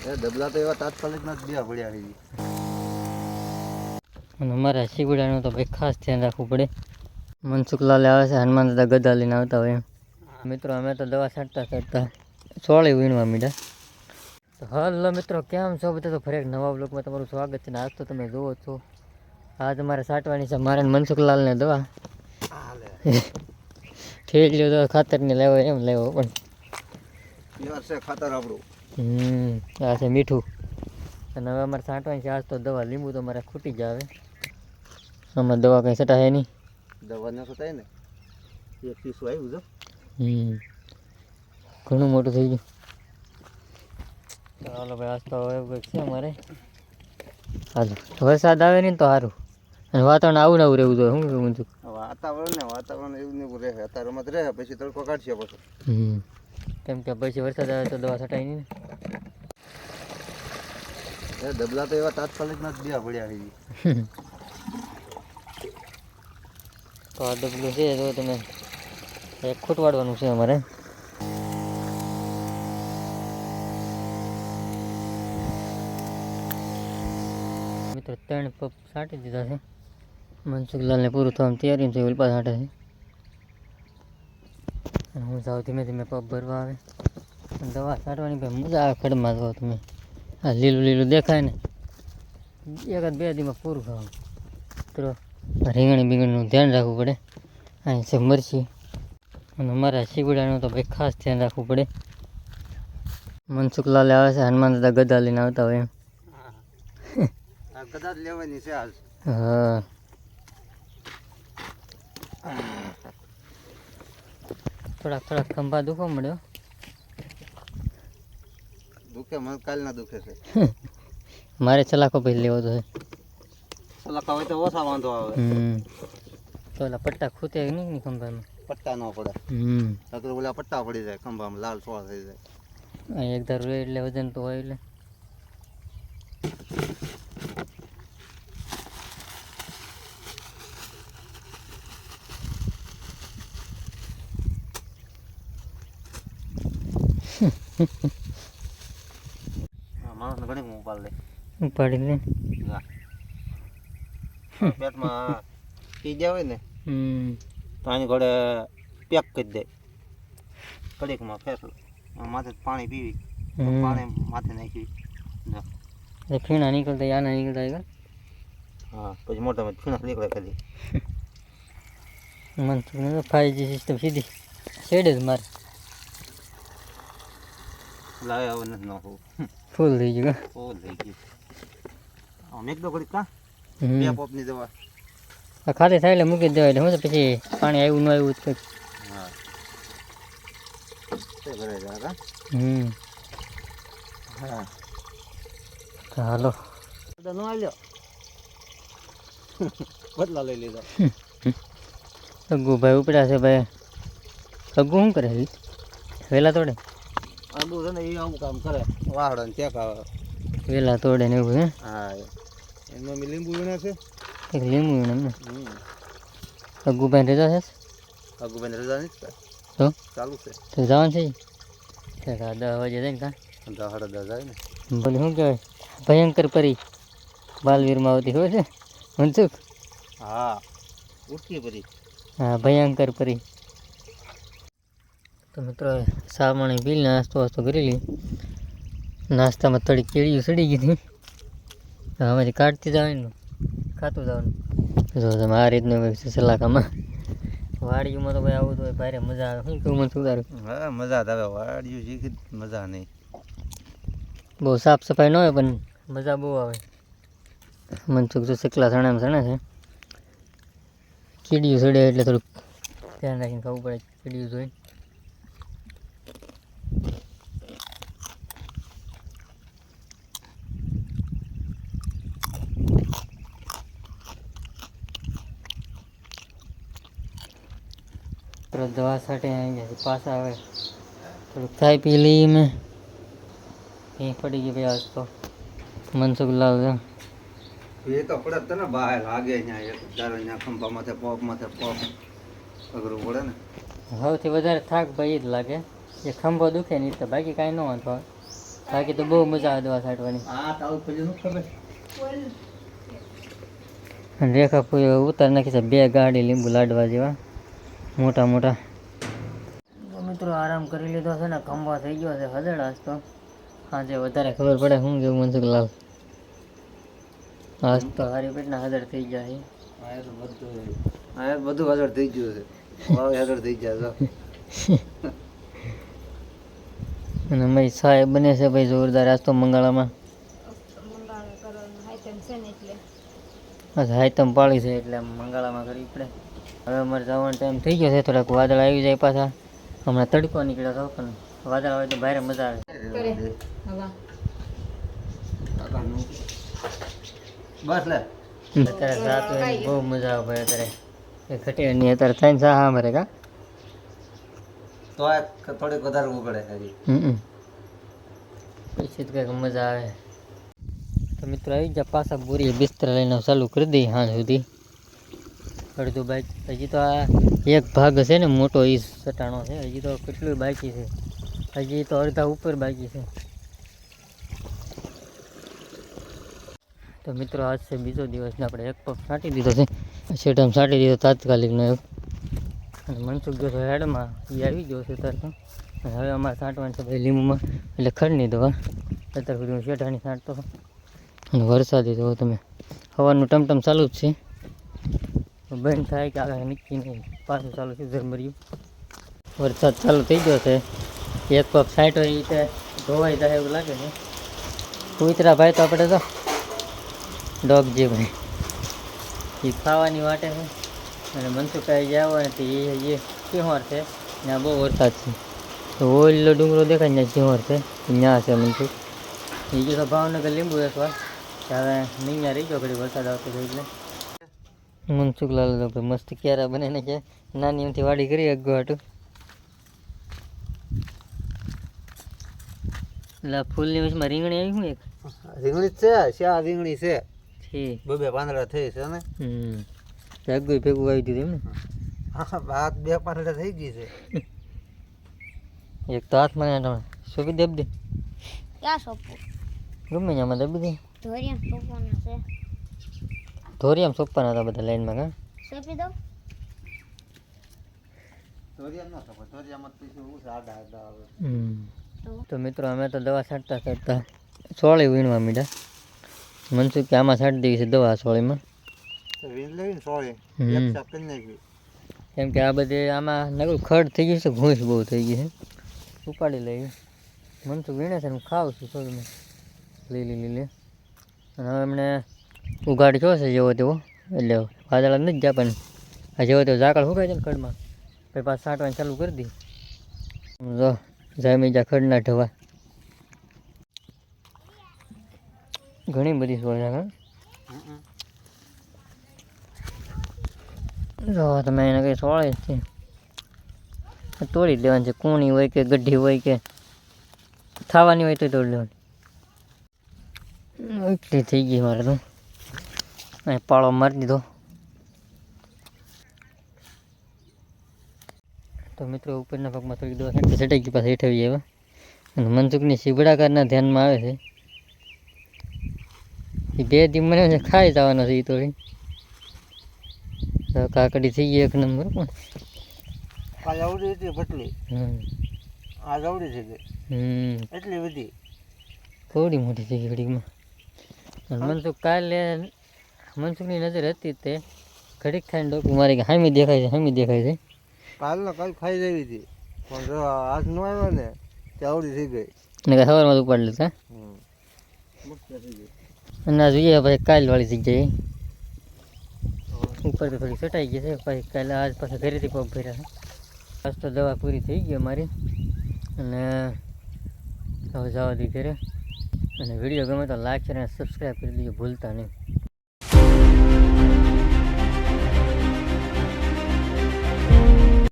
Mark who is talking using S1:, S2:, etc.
S1: ડબલા તો એવા તાત્કાલિક નથી દેવા પડ્યા છે.
S2: અને અમારા શીગુડાનું તો ભાઈ ખાસ ધ્યાન રાખવું પડે. મનસુખલાલે આવે છે, હનુમાન દાદા ગદા લઈને આવતા હોય એમ. મિત્રો અમે તો દવા છાંટતા સોળે વીણવા મીડા. તો હલો મિત્રો, કેમ છો બધા? તો ફરી એક નવા બ્લોગમાં તમારું સ્વાગત છે. ને આજ તો તમે જુઓ છો, આજ અમારે છાંટવાની છે મારે મનસુખલાલને દવા. ઠેલ્યો તો ખાતરને લેવો એમ લેવો પણ
S1: છે ખાતર આપણું.
S2: આ છે મીઠું. અને હવે અમારે છાંટવાની છે આજ તો દવા. લીંબુ તો મારે ખૂટી જ આવે. આમાં દવા કંઈ છટાય નહીં.
S1: દવા ન થાય ને, એક પીસું આવ્યું છે.
S2: ઘણું મોટું થઈ ગયું. ચાલો ભાઈ, આજ તો એવું કંઈક છે અમારે. હાલો, વરસાદ આવે નહીં તો સારું. અને વાતાવરણ આવું ને આવું રહેવું જોઈએ. શું કેવું છું?
S1: વાતાવરણ એવું ને એવું રહે. અત્યારે રમત રહે, પછી તડકો કાઢશે પછી.
S2: કેમ કે પછી વરસાદ આવે તો દવા છટાય નહીં ને.
S1: ડબલા તો એવા તાત્કાલિક નથી દેવા પડ્યા છે.
S2: તો આ ડબલું છે તો તમે એક ખૂટ વાળવાનું છે અમારે. મિત્રો 3 પપ છાંટી દીધા છે. મનસુખલાલને પૂરું થવાની તૈયારી છે. ઉલ્પા છાંટે છે. હું જાઉં ધીમે ધીમે પપ ભરવા આવે. દવા છાંટવાની ભાઈ મજા આવે. ખડમાં તો તમે આ લીલું લીલું દેખાય ને, 1-2 દીમાં પૂરું થવાનું. તો રીંગણી બીંગણીનું ધ્યાન રાખવું પડે. અહીં છે મરચી. અને અમારા શીગુડાનું તો ભાઈ ખાસ ધ્યાન રાખવું પડે. મનસુખલાલે આવે છે, હનુમાન દાદા ગદા લઈને આવતા હોય એમ.
S1: ગદા જ લેવાની છે આજ.
S2: હા, થોડાક ખંભા દુખવા મળ્યો.
S1: દુખે મને કાલના દુખે છે.
S2: મારે ચલાકો પછી લેવો તો છે.
S1: સલાકા હોય તો ઓછા વાંધો આવે.
S2: તો ઓલા પટ્ટા ખૂતે નહીં ખંભામાં.
S1: પટ્ટા ન પડે. નકર ઓલા પટ્ટા પડી જાય ખંભામાં, લાલ સોળ થઈ જાય.
S2: અહીં એક ધારું એટલે વજન તો હોય એટલે.
S1: માણસને ઘણી ઉપાડ લે.
S2: ઉપાડી લે.
S1: પેટમાં પી ગયા હોય ને તો આની ઘોડે પેક કરી દે કડીકમાં ફેસલો. માથે પાણી પીવી, પાણી માથે નાખી.
S2: ફીણા નીકળતા આના નીકળતા.
S1: હા, પછી મોટા ફીણા નીકળે ખાલી.
S2: મને 5G સિસ્ટમ સીધી શેડ જ મારે.
S1: લાવે હવે નથી નાખવું.
S2: ફૂલ થઈ ગયું.
S1: ફૂલ થઈ ગયું. મેક દો ઘડીક. કા 2 પોપની દવા
S2: ખાલી થાય એટલે મૂકી દેવાય. એટલે હું પછી પાણી આવ્યું ન આવ્યું કંઈક.
S1: હા, તે ભરાઈ જાય. હા,
S2: હાલો
S1: ન આવ્યો. બદલા લઈ લીધો.
S2: અગ્ગુ ભાઈ ઉપડ્યા છે. ભાઈ અગ્ગુ શું કરે? વેલા તોડે.
S1: આબુ છે ને, એ આવું કામ કરે. વાહડો ને ચેક આવે.
S2: વેલા તોડે ને એવું.
S1: હા, એમાં લીંબુ વીણે છે.
S2: એક લીંબુ વીણે ને. અગ્ગુભાઈ રજા છે.
S1: અગુભાઈ રજા નથી.
S2: તો
S1: ચાલુ છે.
S2: તો જવાનું છે. 10 વાગે જાય ને. કાં
S1: 10-10 જાય ને.
S2: બોલે શું કહેવાય? ભયંકર પરી બાલવીરમાં આવતી હોય છે મનસુખ.
S1: હા, ઉઠકી પરી.
S2: હા, ભયંકર પરી. તો મિત્રો સામાણી પી નાસ્તો કરી લઈએ. નાસ્તામાં થોડી કેળીઓ સડી ગઈ હતી. આમાંથી કાઢતી જવાનું, ખાતું જવાનું. જો તમે આ રીતનું કંઈક છે સલાકામાં. વાડીઓમાં તો ભાઈ આવું તો ભારે મજા આવે. શું કેવું મનસુખ તારું?
S1: હા, મજા જ આવે. વાડીઓ શીખી મજા નહીં.
S2: બહુ સાફ સફાઈ ન હોય પણ મજા બહુ આવે. મનસુખ જો શેકલા સણામાં સણે છે. કીડીઓ સડે એટલે થોડુંક ધ્યાન રાખીને ખાવું પડે. કીડીઓ જોઈને દવા સાથે આવી ગયા પાછા. આવે થોડુંક ચાય પી લઈએ. મેં અહીં પડી ગઈ ભાઈ આજ તો. મનસુખલાલ છે
S1: એ તો પડે ને બહાર લાગે. અહીંયા ખંભા માથે પોપ અઘરું પડે ને.
S2: સૌથી વધારે થાક ભાઈ જ લાગે. એ ખંભો દુખે નહીં તો બાકી કાંઈ ન વાંધો આવે. બાકી તો બહુ મજા આવે દવા છાંટવાની.
S1: હા તારું પેલું ખબર
S2: અને રેખા પૂરી ઉતાર નાખી છે 2 ગાડી લીંબુ લાડવા જેવા મોટા મોટા. તો મિત્રો આરામ કરી લીધો છે ને, ખંભો થઈ ગયો છે હદડાસ. તો સાંજે વધારે ખબર પડે શું કેવું મનસુખલાલ. આજ તો હારી પેટના હદડ થઈ ગયા છે.
S1: બધું હજર થઈ ગયું છે. હજર થઈ ગયા છે.
S2: અને ભાઈ સાહેબ બને છે ભાઈ જોરદાર. આજ તો મંગાળામાં હાઈતમ પાળી છે એટલે મંગાળામાં કરવી પડે. હવે અમારે જવાનો ટાઈમ થઈ ગયો છે. થોડાક વાદળ આવી જાય પાછા. હમણાં તડકો નીકળ્યો હતો પણ વાદળ આવે તો બહાર મજા આવે.
S1: બસ લે
S2: અત્યારે રાત હોય બહુ મજા આવે ભાઈ. અત્યારે એ ખટેની અત્યારે થઈને સા હા મારે કા
S1: તો થોડીક વધારે ઉગડે હજી.
S2: પછી તો કંઈક મજા આવે. તો મિત્રો આવી ગયા પાછા બોરી બિસ્તરા લઈને ચાલુ કરી દઈએ સાંજ સુધી. અડધું બાઈક હજી તો આ એક ભાગ છે ને મોટો એ સટાણો છે. હજી તો કેટલું બાકી છે. હજી તો અડધા ઉપર બાકી છે. તો મિત્રો આજ છે બીજો દિવસ ને આપણે એક પગ છાંટી દીધો છે. સેટમ છાંટી દીધો તાત્કાલિકનો એક. અને મનસુખ ગયો હેડમાં એ આવી ગયો છે અત્યારે તો. અને હવે અમારે છાંટવાનું છે ભાઈ લીંબુમાં એટલે ખડની દવા. અત્યાર સુધી હું શેઠાની છાંટતો હતો. અને વરસાદી તો તમે હવાનું ટમટમ ચાલુ જ છે. બંધ થાય કે આગળ નીકળી નહીં પાછું ચાલુ છે ઝરમર્યું. વરસાદ ચાલુ થઈ ગયો છે. એક પગ સાઈડ હોય એ રીતે ધોવાઈ જાય એવું લાગે છે. કૂતરા ભાઈ તો આપણે તો ડોગ જે ભાઈ એ ખાવાની વાટે છે. અને મનસુખાઈ જ્યાં હોય ને એ સિંહોર છે. ત્યાં બહુ વરસાદ છે. તો ઓઈલો ડુંગરો દેખાય ત્યાં સિંહોર છે. ત્યાં છે મનસુખ. એ જો ભાવનગર લીંબુ એકવાર હવે નહીં રહી ગયો ઘડી વરસાદ આવતો હતો એટલે. મનસુખલાલ મસ્ત ક્યારા બને ને કે નાની એમથી વાડી કરી અગવાટું. એટલે ફૂલની વિશમાં રીંગણી આવી શું એક
S1: રીંગણી છે. શા રીંગણી છે.
S2: ઠીક
S1: 2 પાંદડા થઈ છે ને.
S2: અગું ભેગું આવી દીધું એમ ને.
S1: હા બાદ 2 પાંદડા થઈ ગઈ છે.
S2: એક તો હાથમાં તમે સોંપી દેબ દે.
S3: ક્યાં સોંપવું?
S2: ગમે આમાં દબી દે.
S3: ધોરિયા સોંપવાના છે.
S2: ધોરિયામ સોંપવાના હતા બધા લાઈનમાં કા
S3: સોંપી દઉં?
S1: ધોરિયામાં ન ખબર. ધોરિયામાં પછી હું આડા આડા આવે.
S2: તો મિત્રો અમે તો દવા છાંટતા છાંટતા સોળી વીણવા મીડા. મનસુખ કે આમાં છાંટી દેવી છે દવા સોળીમાં.
S1: વીણ લેવીને સોળી એક સાપ કરી નાખી.
S2: કેમ કે આ બધે આમાં નકરું ખડ થઈ ગયું છે. ઘૂંસ બહુ થઈ ગઈ છે. ઉપાડી લઈએ. મનસુખ વીણે છે હું ખાઉં છું થોડું લીલી. અને હવે એમણે ઉઘાડ છો છે જેવો તેવો. એટલે વાદળા નથી ગયા પણ આ જેવો તેવો ઝાકળ સુકાય છે ને ખડમાં પછી પાછું છાંટવાનું ચાલુ કરી દી. જો જામી જા ખડના ઢવા ઘણી બધી સોળ છે. જો તમે એને કંઈ સોળે જ છે. તોડી દેવાની છે. કૂણી હોય કે ગઢી હોય કે ખાવાની હોય તો તોડી લેવાની. એટલી થઈ ગઈ મારે તો. અહીં પાળો મારી દીધો. તો મિત્રો ઉપરના ભાગમાં થોડીક દવા છટાઈ ગઈ પાછા હેઠ આવી જાય. અને મનસુખની શીબડાકારના ધ્યાનમાં આવે છે. એ 2 દી મને ખાઈ જવાનો છે. એ થોડી કાકડી થઈ ગઈ 1 નંબર પણ
S1: કાલ આવડી હતી ભટલી. આજ આવડી થઈ ગઈ. એટલી બધી
S2: થોડી મોટી થઈ ગઈ ઘડીકમાં. મનસુખ કાલે મનસુખની નજર હતી તે ઘડીક ખાઈને ડોકું મારી કે હામી દેખાય છે હામી દેખાય છે.
S1: કાલનો કાલ ખાઈ જવી હતી પણ જો આજ ન આવ્યો ને તે આવડી થઈ ગઈ.
S2: ને કાંઈ સવારમાં ઉપાડી લેતા. અને આ જોઈએ પછી કાલવાળી જગ્યાએ ઉપર તો થોડી સટાઈ ગઈ છે. પછી કાલે આજ પાછા ઘરેથી પગ ભર્યા છે. આજ તો દવા પૂરી થઈ ગઈ અમારી. અને હવે જવા દી ઘરે. અને વિડીયો ગમે તો લાઈક શેર અને સબસ્ક્રાઈબ કરી દેજો ભૂલતા નહીં.